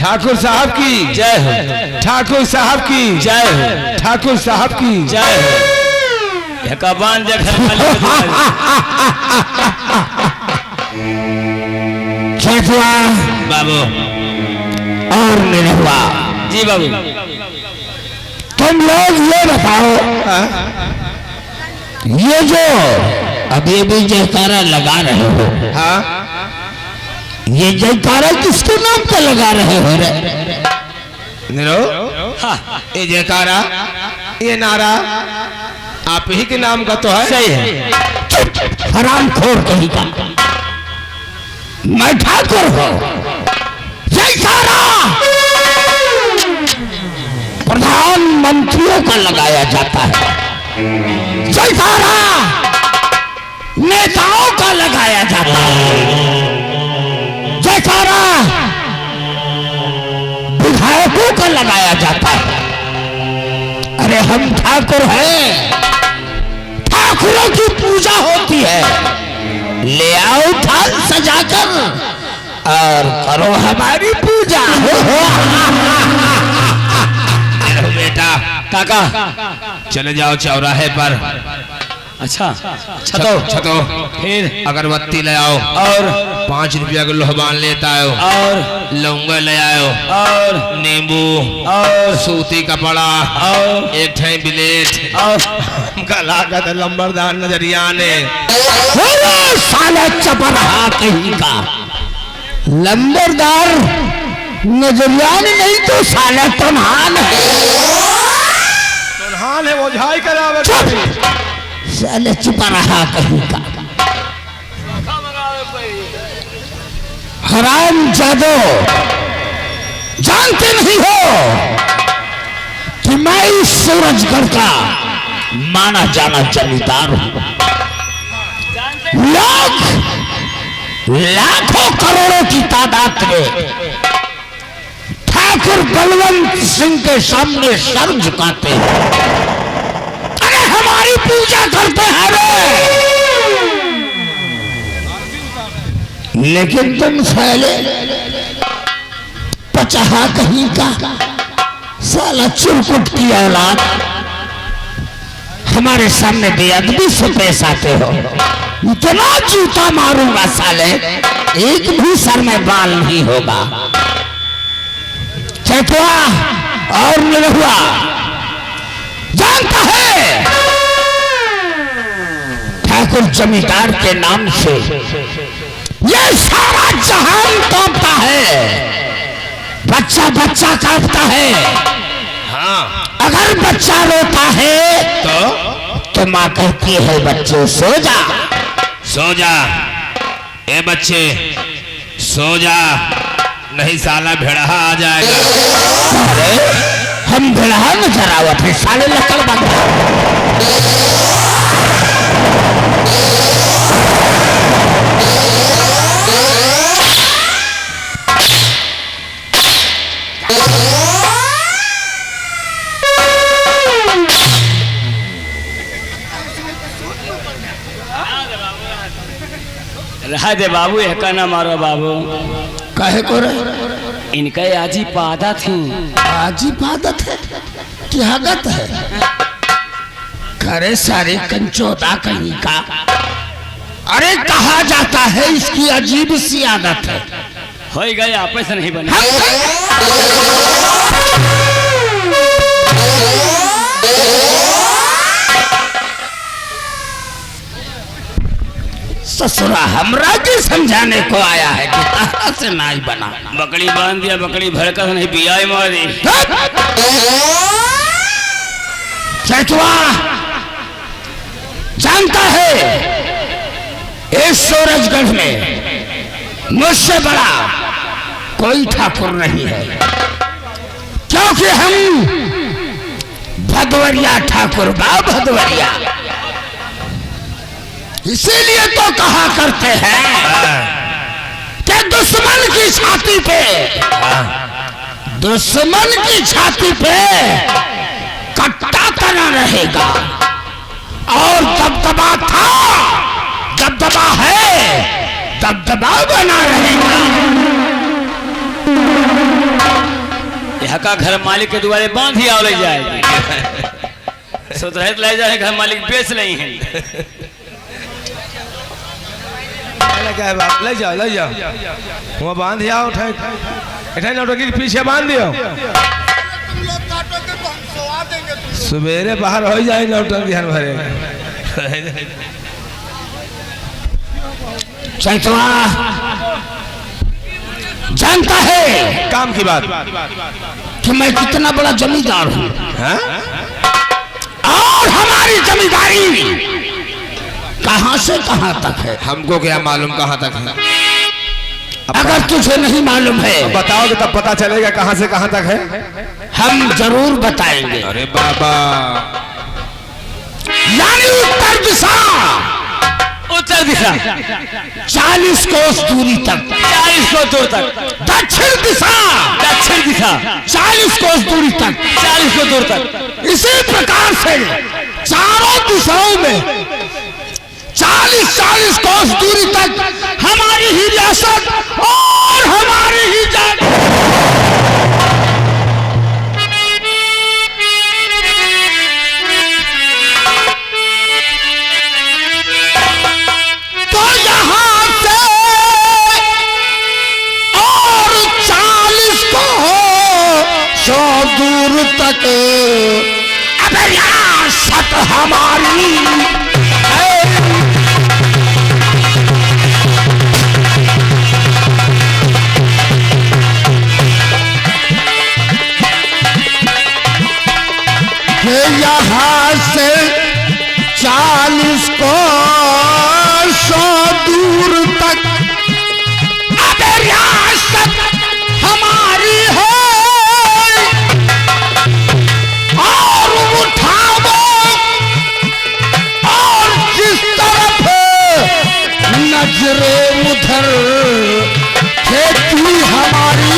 ठाकुर साहब की जय हो, ठाकुर साहब की जय हो, ठाकुर साहब की जय हो। कबान बाबू और निरहुआ जी बाबू, तुम लोग ये बताओ, ये जो अभी अभी जयकारा लगा रहे हो, हाँ ये जयकारा किसके नाम पे लगा रहे हो रे? निरो ये जयकारा ये नारा आप ही के नाम का तो है। सही है। हरामखोर कहीं का, मैं ठाकुर हूं। जयकारा प्रधानमंत्रियों का लगाया जाता है, जयकारा नेताओं का लगाया जाता है, जयकारा विधायकों का लगाया जाता है। अरे हम ठाकुर हैं, ठाकुरों की पूजा होती है। ले आओ थाल सजाकर और करो हमारी पूजा। बेटा काका चले जाओ चौराहे पर, अच्छा छतो छतो फिर अगरबत्ती ले आओ और 5 रुपया का लोहबान लेता आओ और लौंगा ले आओ और नींबू और सूती कपड़ा और एक ठे बिलेट और हमका लागत लंबरदार नजरिया ने साले चपरहा कहीं का, लंबरदार नजरिया नहीं तो साले तनहान है। तनहान है वो झाई करावे साले चपरहा कहीं का, हराम जादो, जानते नहीं हो कि मैं इस सूरजगढ़ का माना जाना जमींदार हूं। लाखों करोड़ों की तादाद में ठाकुर बलवंत सिंह के सामने सर झुकाते हैं। अरे हमारी पूजा करते हैं रे, लेकिन तुम साले पचहा कहीं का, साला चुरकुट की औलाद, हमारे सामने बेअदबी से पेश आते हो। इतना जूता मारूंगा साले, एक भी सर में बाल नहीं होगा। चटुआ और निरहुआ जानता है ठाकुर जमींदार के नाम से ये सारा जहान कांपता है, बच्चा बच्चा कांपता है। हाँ अगर बच्चा रोता है तो माँ कहती है बच्चे सो जा, सो जा ए बच्चे सो जा, नहीं साला भेड़हा आ जाएगा। अरे हम भेड़हा नजर आवत है, साले लकड़ बंद। रहा दे बाबू, एका ना मारो बाबू। कहे को रे? इनका आजी पादा थी, आजी आदत है कि आदत है? करे सारे कंचोदा कहीं का। अरे कहा जाता है इसकी अजीब सी आदत है। हो गए आपस नहीं बने। ससुरा हमरा के समझाने को आया है कि तारा से नाई बना। बकरी बांध दिया, बकरी भड़का नहीं पिया मारी। चचुआ जानता है इस सूरजगढ़ में मुझसे बड़ा कोई ठाकुर नहीं है, क्योंकि हम भदवरिया ठाकुर बा भदवरिया। इसीलिए तो कहा करते हैं कि दुश्मन की छाती पे, दुश्मन की छाती पे कट्टा तना रहेगा, और दबदबा था, दबदबा है, दबदबा बना रहेगा। यहाँ का घर मालिक के दुआरे बांध ही आओ ले जाएगी। सुधरत ले जाए घर मालिक बेच नहीं है। क्या है बाप, ले जाओ वहाँ बांध आओ, उठाए नौटंकी के पीछे बांध दियो। सवेरे बाहर हो जाए नौटंकी हर भरे। चैतवा जानता है काम की बात कि मैं कितना बड़ा जमींदार हूँ और हमारी जमींदारी कहां से कहां तक है। हमको क्या मालूम कहाँ तक है। अगर तुझे नहीं मालूम है बताओगे तब पता चलेगा कहाँ से कहाँ तक है। हम जरूर बताएंगे। अरे बाबा, यानी उत्तर दिशा 40 कोस दूरी तक, 40 कोस दूर तक। दक्षिण दिशा 40 कोस दूरी तक, 40 कोस दूर तक। इसी प्रकार से चारों दिशाओं में 40 कोस दूरी तक हमारी ही रियासत और हमारी ही जान। तो यहां से और 40 कोस दूर तक अब रियासत हमारी है। यहाँ से 40 कोस दूर तक अब रियासत हमारी है। और उठाओ और जिस तरफ नजरे उधर खेती हमारी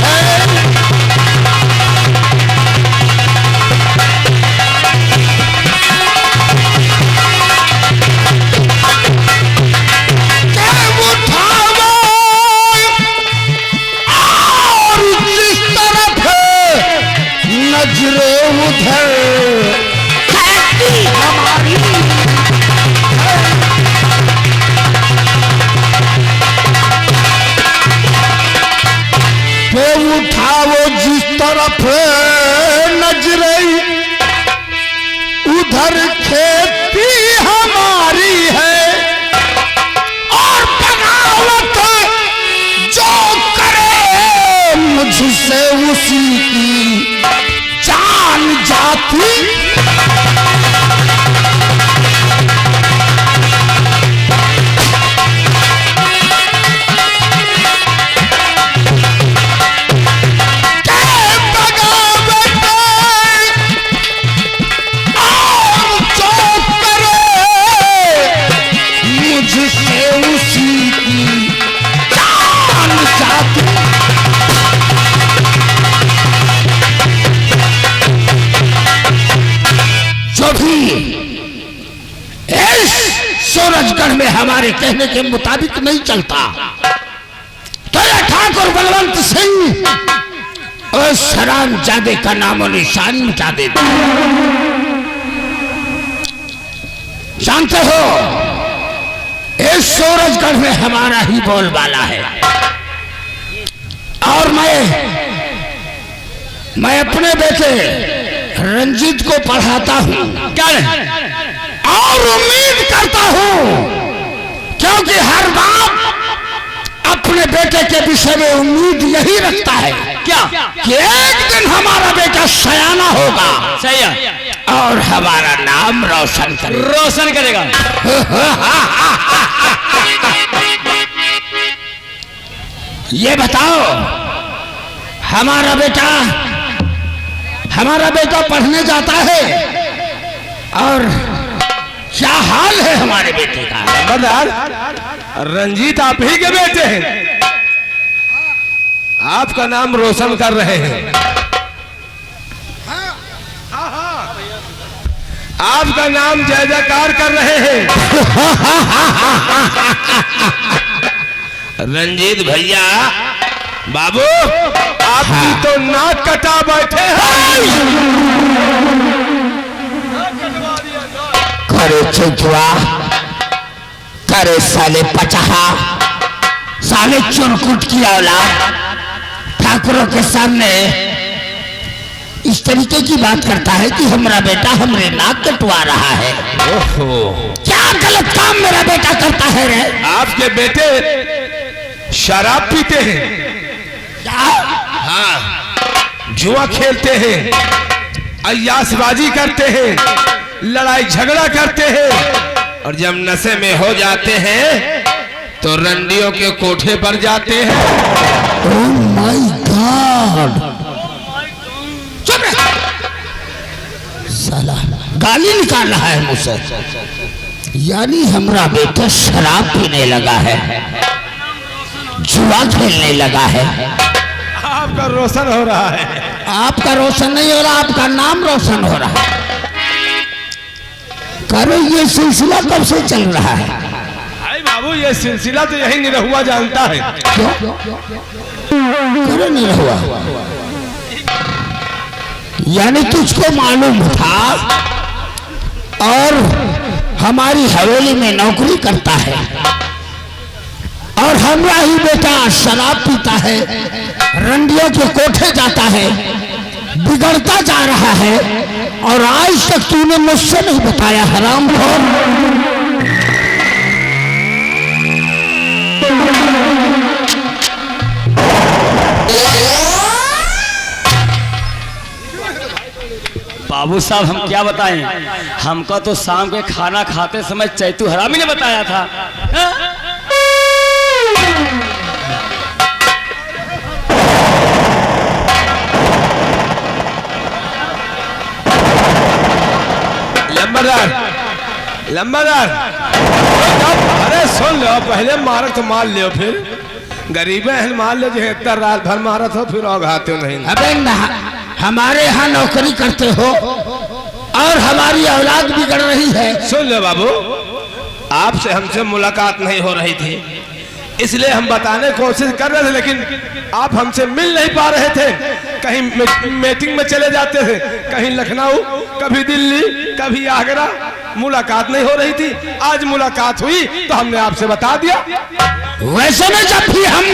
है। नजरे उधर खेती हमारी है। पे उठाओ जिस तरफ नजरे उधर खेती हमारी है। और बगावत जो करे मुझसे उसी की जान जाती। मुझसे उसी की जान जाती। जो भी इस सूरजगढ़ में हमारे कहने के मुताबिक नहीं चलता तो ये ठाकुर बलवंत सिंह और सरान जादे का नामो निशान मिटा दे। जानते हो इस सूरजगढ़ में हमारा ही बोलबाला है। और मैं अपने बेटे रंजीत को पढ़ाता हूँ और उम्मीद करता हूँ, क्योंकि हर बाप अपने बेटे के विषय में उम्मीद यही रखता है क्या कि एक दिन हमारा बेटा सयाना होगा, सही है, और हमारा नाम रोशन करेगा। ये बताओ हमारा बेटा पढ़ने जाता है और क्या हाल है हमारे बेटे का। रंजीत आप ही के बेटे हैं, आपका नाम रोशन कर रहे हैं, आपका नाम जय जयकार कर रहे हैं। रंजीत भैया बाबू आपकी तो नाक कटा बैठे हैं। करे चुचुआ, करे साले पचहा, साले चुरकुट की औलाद ठाकुरों के सामने इस तरीके की बात करता है कि हमारा बेटा हमरे नाक कटवा रहा है। ओहो, क्या गलत काम मेरा बेटा करता है रे? आपके बेटे शराब पीते हैं, क्या? हाँ, जुआ खेलते हैं, अय्यासबाजी करते हैं, लड़ाई झगड़ा करते हैं, और जब नशे में हो जाते हैं तो रंडियों के कोठे पर जाते हैं। Oh my God! चुप रह! साला गाली निकाल रहा है मुझसे। यानी हमारा बेटा शराब पीने लगा है, जुआ खेलने लगा है। आपका रोशन हो रहा है। आपका रोशन नहीं हो रहा, आपका नाम रोशन हो रहा है। करो, ये सिलसिला कब से चल रहा है? भाई बाबू, ये सिलसिला तो यही निरहुआ जानता है। क्यों? करो नहीं हुआ। यानी तुझको मालूम था और हमारी हवेली में नौकरी करता है और हमारा ही बेटा शराब पीता है, रंडियों के कोठे जाता है, बिगड़ता जा रहा है, और आज तक तूने मुझसे नहीं बताया हरामखोर। बाबू साहब हम क्या बताएं, हमको तो शाम के खाना खाते समय चैतू हरामी ने बताया था। लंबरदार, लंबरदार, अरे सुन लो, पहले मारो तो मार लियो, फिर गरीबे हैं मार लो, जो इतना रात भर मारत हो फिर औघाते हो नहीं। अबे हमारे यहाँ नौकरी करते हो और हमारी औलाद बिगड़ रही है। सुन लो बाबू, आपसे हमसे मुलाकात नहीं हो रही थी, इसलिए हम बताने की कोशिश कर रहे थे, लेकिन आप हमसे मिल नहीं पा रहे थे। कहीं मीटिंग में चले जाते थे, कहीं लखनऊ, कभी दिल्ली, कभी आगरा, मुलाकात नहीं हो रही थी। आज मुलाकात हुई तो हमने आपसे बता दिया। वैसे में जब भी हम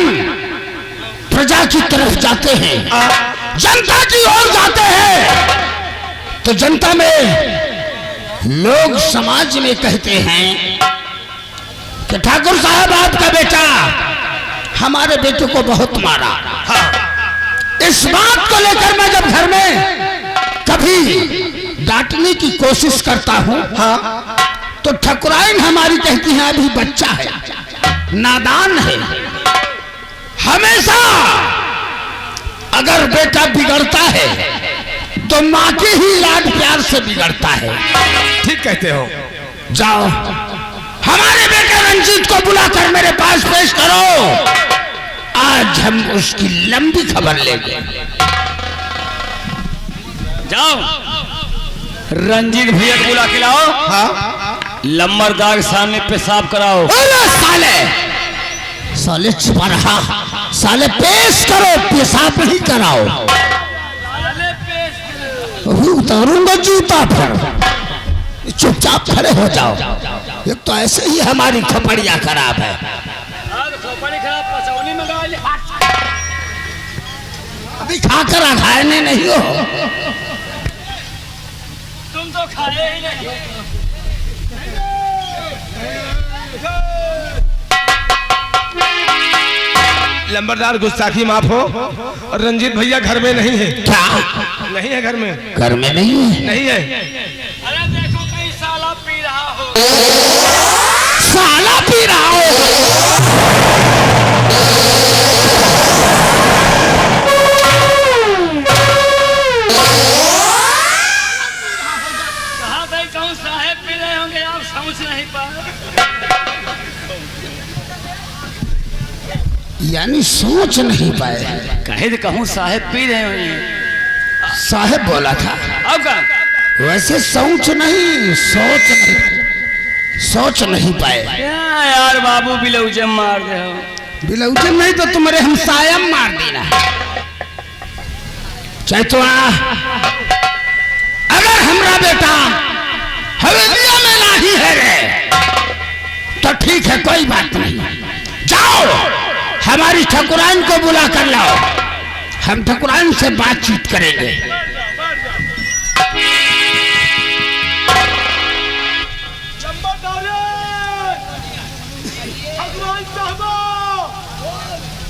प्रजा की तरफ जाते हैं, जनता की ओर जाते हैं, तो जनता में लोग समाज में कहते हैं कि ठाकुर साहब आपका बेटा हमारे बेटे को बहुत मारा। इस बात को लेकर मैं जब घर में कभी डांटने की कोशिश करता हूं, तो ठकुराइन हमारी कहती है अभी बच्चा है, नादान है। हमेशा अगर बेटा बिगड़ता है तो माँ के ही लाड प्यार से बिगड़ता है। ठीक कहते हो। जाओ हमारे बेटे रंजीत को बुलाकर मेरे पास पेश करो, आज हम उसकी लंबी खबर लेंगे। जाओ रंजीत भैया को बुला के लाओ। हाँ, लंबरदार सामने पेशाब कराओ। साले साले छुपा रहा, साले पेश करो, पेशाब नहीं कराओ। अभी उतारूंगा जूता पर, चुपचाप खड़े हो जाओ। एक तो ऐसे ही हमारी खपड़िया खराब है। अभी खाकर अघायने नहीं हो। तुम तो खाए ही नहीं। लंबरदार, गुस्ताखी माफ हो। और रंजीत भैया घर में नहीं है। क्या? नहीं है घर में? घर में नहीं है? नहीं है। अरे देखो कहीं साला पी रहा हो। साला पी रहा हो? कहाँ भाई कहूँ साहेब पी रहे होंगे, आप समझ नहीं पा रहे। यानी सोच नहीं पाए। कहे तो कहूँ साहेब पी रहे होंगे। साहेब बोला था। अब का वैसे सोच नहीं, सोच नहीं, सोच नहीं पाए। क्या यार बाबू बिलौजे मार रहे हो। बिलौचे नहीं तो तुम्हारे हम साया मार देना। चैतवा अगर हमरा बेटा हवेलिया में नहीं है रे तो ठीक है, कोई बात नहीं। जाओ हमारी ठाकुराइन को बुला कर लाओ, हम ठाकुराइन से बातचीत करेंगे।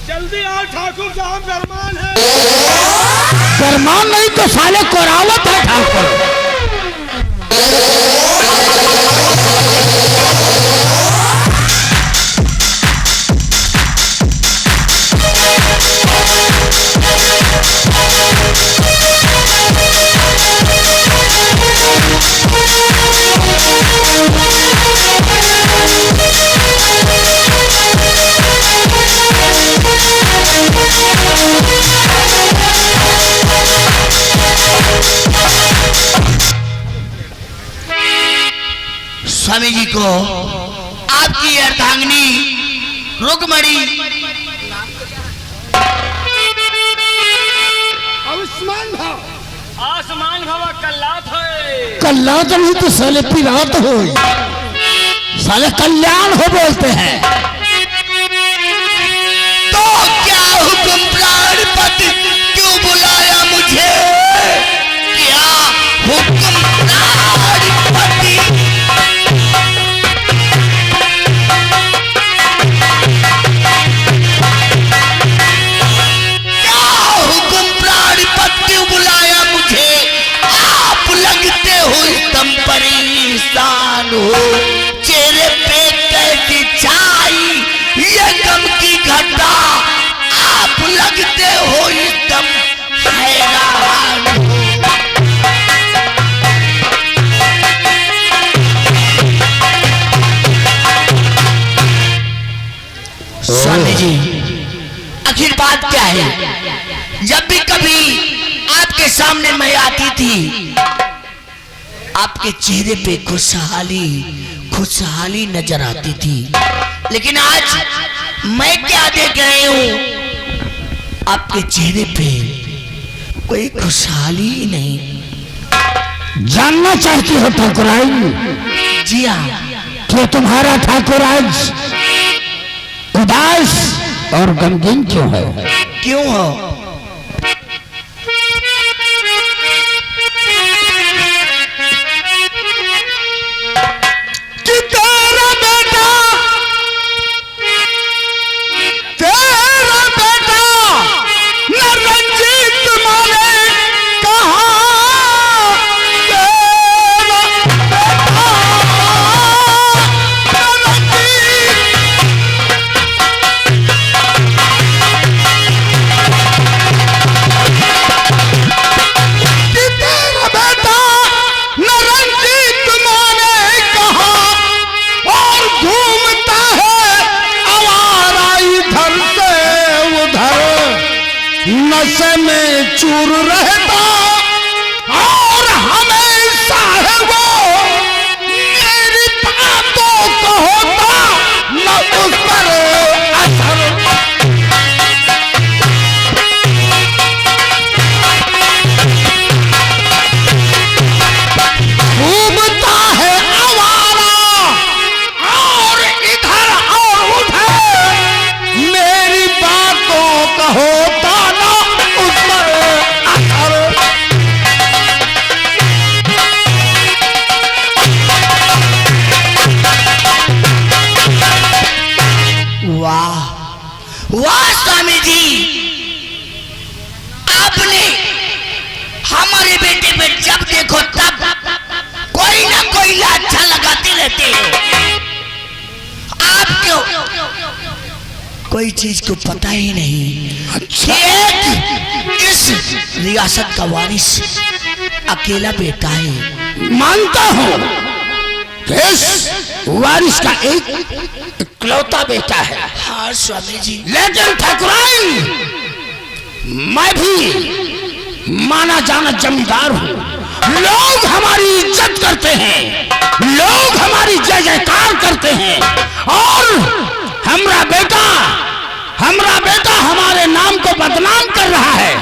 जल्दी आओ, ठाकुर साहब मेहमान है। मेहमान नहीं तो साले कोरावत है ठाकुर। स्वामी जी को आपकी अर्धांगिनी रुक्मणी आसमान भवा कल्लात है। कल्लात नहीं तो साले पिरात हो, साले कल्याण हो बोलते हैं। तो क्या हुक्म प्राणपति, क्यों बुलाया मुझे? क्या हुक्म प्राणपति? परेशान हो, चेहरे पे कैसी छाई ये गम की घटा, आप लगते हो एकदम हैरान हो। स्वामी जी आखिर बात क्या है? जब भी कभी आपके सामने मैं आती थी आपके चेहरे पे खुशहाली नजर आती थी, लेकिन आज मैं क्या देख रही हूं? आपके चेहरे पे कोई खुशहाली ही नहीं। जानना चाहती हो ठाकुराइन? जी हाँ। कि तुम्हारा ठाकुर आज उदास और गमगीन क्यों है? क्यों हो? नशे में चूर रहता और हमेशा है वो मेरी बातों को होता न उस पर असर। घूमता है आवारा और इधर और उधर, मेरी बातों का होता वाह स्वामी जी, आपने हमारे बेटे पे जब देखो तब कोई ना कोई लाछा लगाते रहते हो। आपको कोई चीज को पता ही नहीं। अच्छा। इस रियासत का वारिस अकेला बेटा है। मानता हूं कि इस वारिस का एक इकलौता बेटा है। हाँ स्वामी जी। लेकिन ठाकुराइन, मैं भी माना जाना जमींदार हूं। लोग हमारी इज्जत करते हैं, लोग हमारी जय जयकार करते हैं, और हमारा बेटा हमारा बेटा हमारे नाम को बदनाम कर रहा है।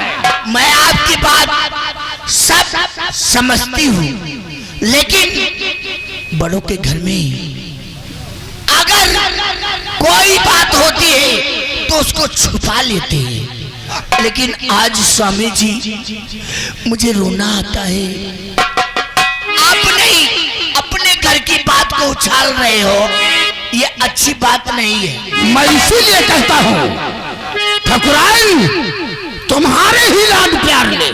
मैं आपकी बात सब समझती हूँ, लेकिन बड़ों के घर में अगर कोई बात होती है तो उसको छुपा लेते हैं, लेकिन आज स्वामी जी मुझे रोना आता है। आप नहीं अपने घर की बात को उछाल रहे हो, ये अच्छी बात नहीं है। मैं इसीलिए कहता हूँ ठकुराइन, तुम्हारे ही लाड प्यार ने,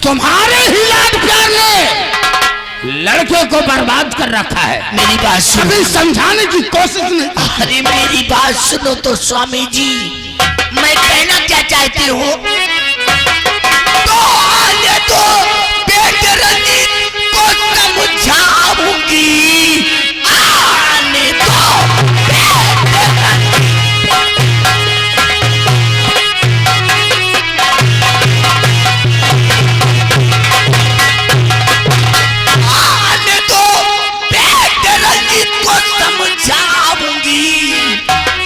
तुम्हारे ही लाड प्यार ने लड़के को बर्बाद कर रखा है। मेरी बात सुनो। कभी समझाने की कोशिश नहीं। अरे मेरी बात सुनो तो स्वामी जी, मैं कहना क्या चाहती हूँ, तो आने दो बेटे रंजीत को समझाऊंगी। आने दो बेटे रंजीत। आने दो बेटे रंजीत को समझाऊंगी।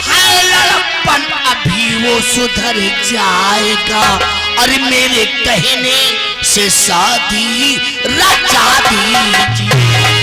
है लड़कपन अभी वो सुधर जाएगा, और मेरे कहने से शादी रचा दीजिए।